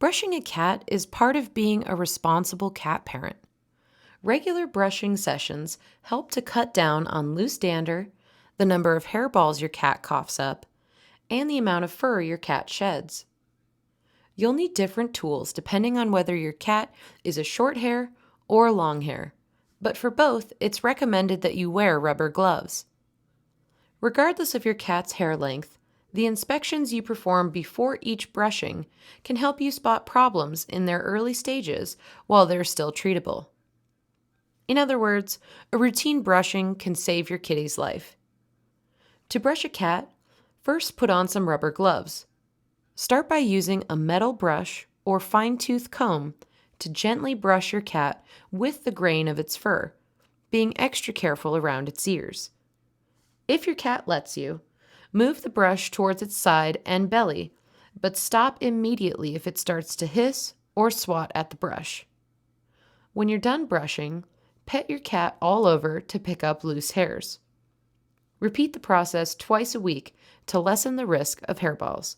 Brushing a cat is part of being a responsible cat parent. Regular brushing sessions help to cut down on loose dander, the number of hairballs your cat coughs up, and the amount of fur your cat sheds. You'll need different tools depending on whether your cat is a short hair or long hair, but for both, it's recommended that you wear rubber gloves. Regardless of your cat's hair length, the inspections you perform before each brushing can help you spot problems in their early stages while they're still treatable. In other words, a routine brushing can save your kitty's life. To brush a cat, first put on some rubber gloves. Start by using a metal brush or fine-tooth comb to gently brush your cat with the grain of its fur, being extra careful around its ears. If your cat lets you, move the brush towards its side and belly, but stop immediately if it starts to hiss or swat at the brush. When you're done brushing, pet your cat all over to pick up loose hairs. Repeat the process twice a week to lessen the risk of hairballs.